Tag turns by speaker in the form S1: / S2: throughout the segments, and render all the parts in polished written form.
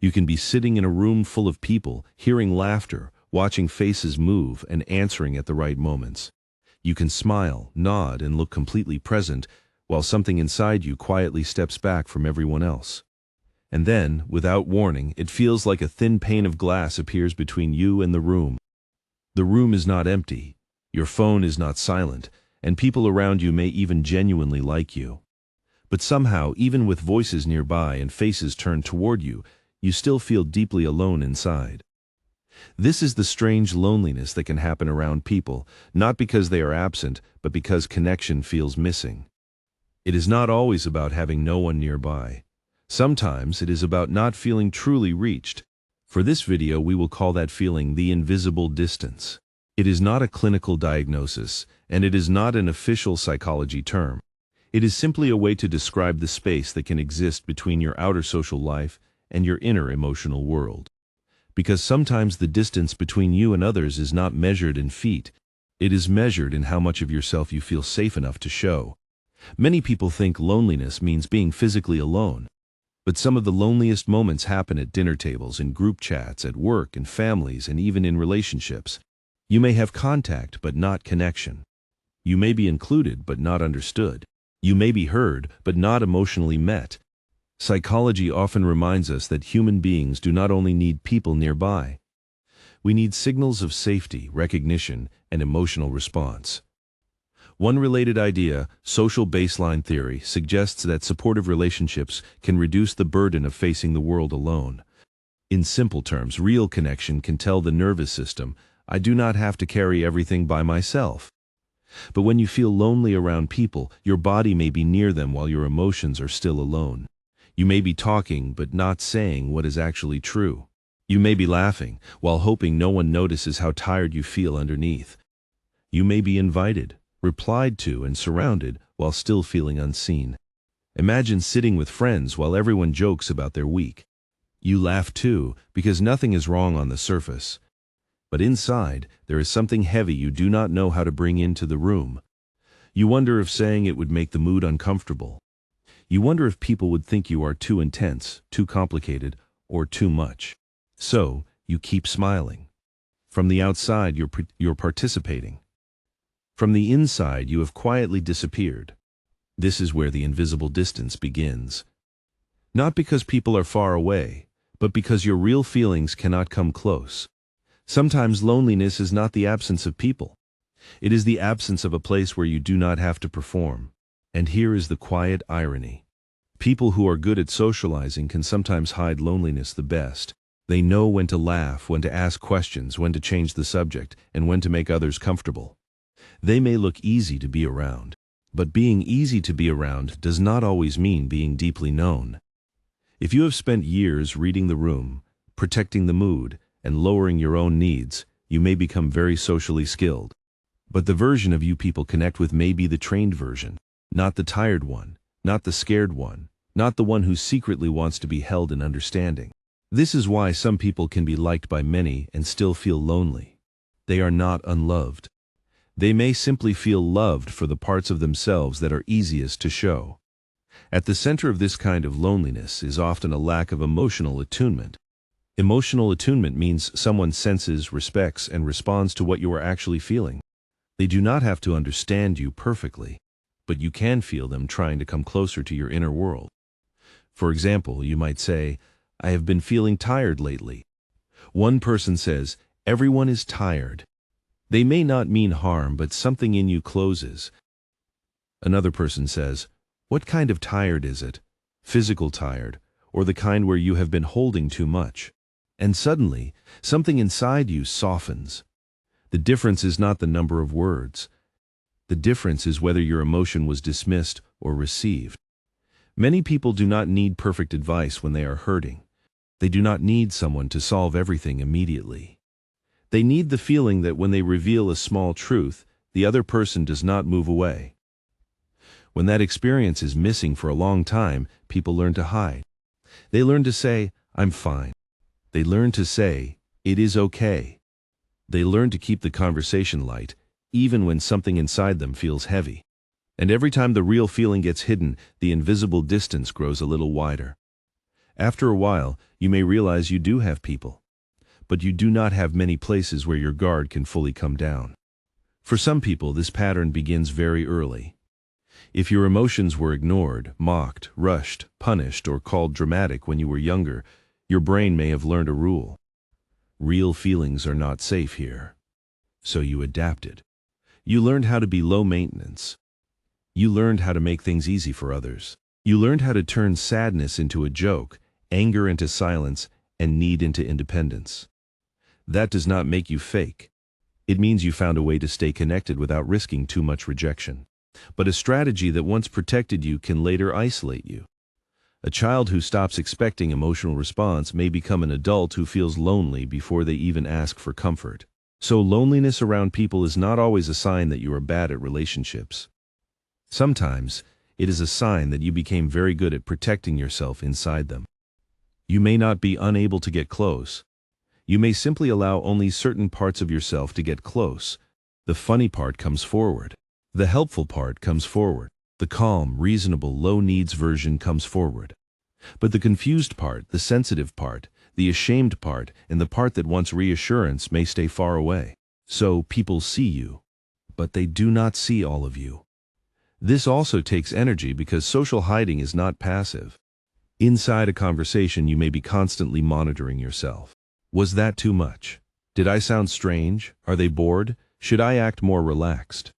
S1: You can be sitting in a room full of people, hearing laughter, watching faces move, and answering at the right moments. You can smile, nod, and look completely present, while something inside you quietly steps back from everyone else. And then, without warning, it feels like a thin pane of glass appears between you and the room. The room is not empty, your phone is not silent, and people around you may even genuinely like you. But somehow, even with voices nearby and faces turned toward you, you still feel deeply alone inside. This is the strange loneliness that can happen around people, not because they are absent, but because connection feels missing. It is not always about having no one nearby. Sometimes it is about not feeling truly reached. For this video, we will call that feeling the invisible distance. It is not a clinical diagnosis, and it is not an official psychology term. It is simply a way to describe the space that can exist between your outer social life and your inner emotional world. Because sometimes the distance between you and others is not measured in feet. It is measured in how much of yourself you feel safe enough to show. Many people think loneliness means being physically alone. But some of the loneliest moments happen at dinner tables, in group chats, at work, in families, and even in relationships. You may have contact, but not connection. You may be included, but not understood. You may be heard, but not emotionally met. Psychology often reminds us that human beings do not only need people nearby. We need signals of safety, recognition, and emotional response. One related idea, social baseline theory, suggests that supportive relationships can reduce the burden of facing the world alone. In simple terms, real connection can tell the nervous system, I do not have to carry everything by myself. But when you feel lonely around people, your body may be near them while your emotions are still alone. You may be talking but not saying what is actually true. You may be laughing while hoping no one notices how tired you feel underneath. You may be invited, replied to, and surrounded while still feeling unseen. Imagine sitting with friends while everyone jokes about their week. You laugh too, because nothing is wrong on the surface. But inside, there is something heavy you do not know how to bring into the room. You wonder if saying it would make the mood uncomfortable. You wonder if people would think you are too intense, too complicated, or too much. So, you keep smiling. From the outside, you're participating. From the inside, you have quietly disappeared. This is where the invisible distance begins. Not because people are far away, but because your real feelings cannot come close. Sometimes loneliness is not the absence of people. It is the absence of a place where you do not have to perform. And here is the quiet irony. People who are good at socializing can sometimes hide loneliness the best. They know when to laugh, when to ask questions, when to change the subject, and when to make others comfortable. They may look easy to be around, but being easy to be around does not always mean being deeply known. If you have spent years reading the room, protecting the mood, and lowering your own needs, you may become very socially skilled. But the version of you people connect with may be the trained version, not the tired one, not the scared one, not the one who secretly wants to be held in understanding. This is why some people can be liked by many and still feel lonely. They are not unloved. They may simply feel loved for the parts of themselves that are easiest to show. At the center of this kind of loneliness is often a lack of emotional attunement. Emotional attunement means someone senses, respects, and responds to what you are actually feeling. They do not have to understand you perfectly, but you can feel them trying to come closer to your inner world. For example, you might say, I have been feeling tired lately. One person says, everyone is tired. They may not mean harm, but something in you closes. Another person says, what kind of tired is it? Physical tired, or the kind where you have been holding too much? And suddenly, something inside you softens. The difference is not the number of words. The difference is whether your emotion was dismissed or received. Many people do not need perfect advice when they are hurting. They do not need someone to solve everything immediately. They need the feeling that when they reveal a small truth, the other person does not move away. When that experience is missing for a long time, people learn to hide. They learn to say, I'm fine. They learn to say, it is okay. They learn to keep the conversation light, even when something inside them feels heavy. And every time the real feeling gets hidden, the invisible distance grows a little wider. After a while, you may realize you do have people, but you do not have many places where your guard can fully come down. For some people, this pattern begins very early. If your emotions were ignored, mocked, rushed, punished, or called dramatic when you were younger, your brain may have learned a rule. Real feelings are not safe here. So you adapted. You learned how to be low maintenance. You learned how to make things easy for others. You learned how to turn sadness into a joke, anger into silence, and need into independence. That does not make you fake. It means you found a way to stay connected without risking too much rejection. But a strategy that once protected you can later isolate you. A child who stops expecting emotional response may become an adult who feels lonely before they even ask for comfort. So loneliness around people is not always a sign that you are bad at relationships. Sometimes, it is a sign that you became very good at protecting yourself inside them. You may not be unable to get close. You may simply allow only certain parts of yourself to get close. The funny part comes forward. The helpful part comes forward. The calm, reasonable, low-needs version comes forward. But the confused part, the sensitive part, the ashamed part, and the part that wants reassurance may stay far away. So people see you, but they do not see all of you. This also takes energy because social hiding is not passive. Inside a conversation, you may be constantly monitoring yourself. Was that too much? Did I sound strange? Are they bored? Should I act more relaxed?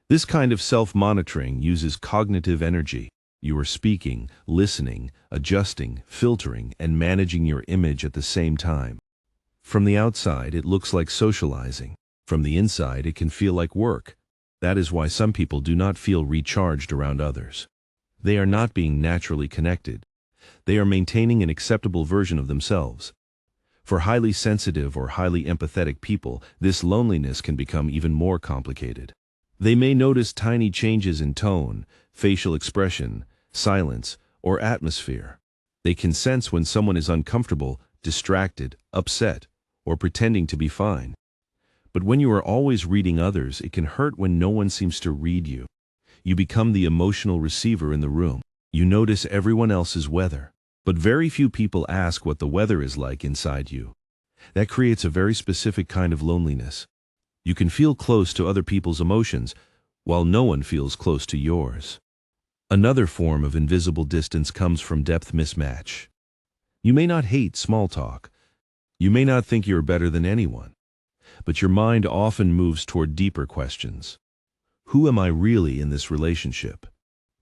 S1: This kind of self-monitoring uses cognitive energy. You are speaking, listening, adjusting, filtering, and managing your image at the same time. From the outside, it looks like socializing. From the inside, it can feel like work. That is why some people do not feel recharged around others. They are not being naturally connected. They are maintaining an acceptable version of themselves. For highly sensitive or highly empathetic people, this loneliness can become even more complicated. They may notice tiny changes in tone, facial expression, silence, or atmosphere. They can sense when someone is uncomfortable, distracted, upset, or pretending to be fine. But when you are always reading others, it can hurt when no one seems to read you. You become the emotional receiver in the room. You notice everyone else's weather, but very few people ask what the weather is like inside you. That creates a very specific kind of loneliness. You can feel close to other people's emotions, while no one feels close to yours. Another form of invisible distance comes from depth mismatch. You may not hate small talk. You may not think you're better than anyone. But your mind often moves toward deeper questions. Who am I really in this relationship?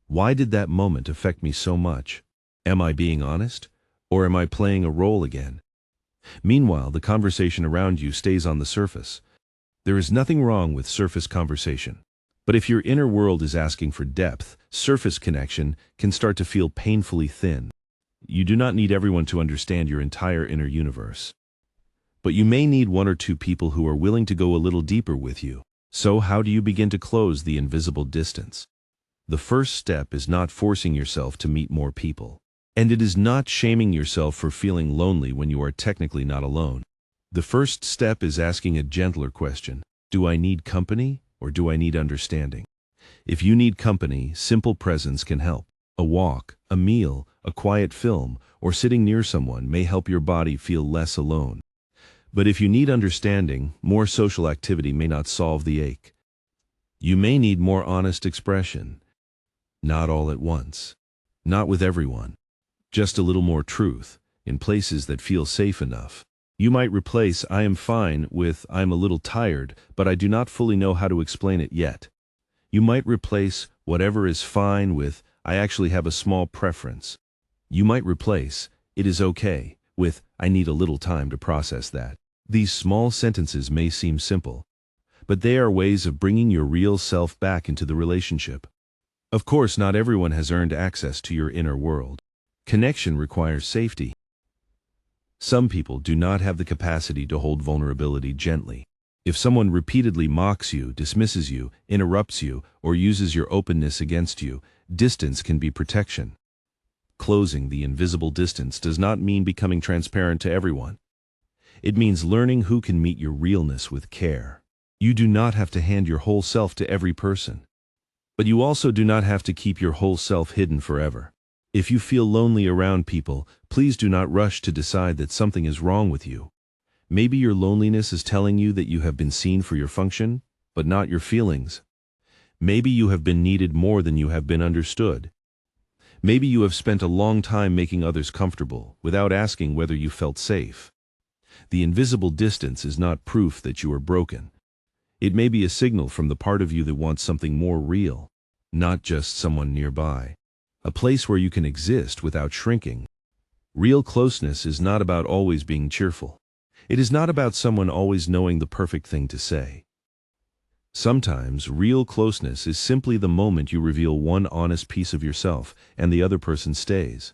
S1: Why did that moment affect me so much? Am I being honest? Or am I playing a role again? Meanwhile, the conversation around you stays on the surface. There is nothing wrong with surface conversation. But if your inner world is asking for depth, surface connection can start to feel painfully thin. You do not need everyone to understand your entire inner universe. But you may need one or two people who are willing to go a little deeper with you. So how do you begin to close the invisible distance? The first step is not forcing yourself to meet more people. And it is not shaming yourself for feeling lonely when you are technically not alone. The first step is asking a gentler question. Do I need company or do I need understanding? If you need company, simple presence can help. A walk, a meal, a quiet film, or sitting near someone may help your body feel less alone. But if you need understanding, more social activity may not solve the ache. You may need more honest expression. Not all at once. Not with everyone. Just a little more truth, in places that feel safe enough. You might replace "I am fine" with "I'm a little tired, but I do not fully know how to explain it yet." You might replace "whatever is fine" with "I actually have a small preference." You might replace "it is okay" with "I need a little time to process that." These small sentences may seem simple, but they are ways of bringing your real self back into the relationship. Of course, not everyone has earned access to your inner world. Connection requires safety. Some people do not have the capacity to hold vulnerability gently. If someone repeatedly mocks you, dismisses you, interrupts you, or uses your openness against you, distance can be protection. Closing the invisible distance does not mean becoming transparent to everyone. It means learning who can meet your realness with care. You do not have to hand your whole self to every person. But you also do not have to keep your whole self hidden forever. If you feel lonely around people, please do not rush to decide that something is wrong with you. Maybe your loneliness is telling you that you have been seen for your function, but not your feelings. Maybe you have been needed more than you have been understood. Maybe you have spent a long time making others comfortable, without asking whether you felt safe. The invisible distance is not proof that you are broken. It may be a signal from the part of you that wants something more real, not just someone nearby. A place where you can exist without shrinking. Real closeness is not about always being cheerful. It is not about someone always knowing the perfect thing to say. Sometimes, real closeness is simply the moment you reveal one honest piece of yourself and the other person stays.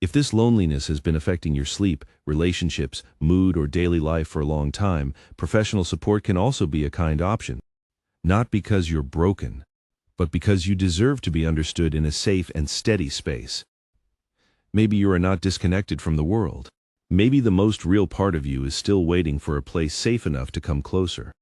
S1: If this loneliness has been affecting your sleep, relationships, mood, or daily life for a long time, professional support can also be a kind option. Not because you're broken, but because you deserve to be understood in a safe and steady space. Maybe you are not disconnected from the world. Maybe the most real part of you is still waiting for a place safe enough to come closer.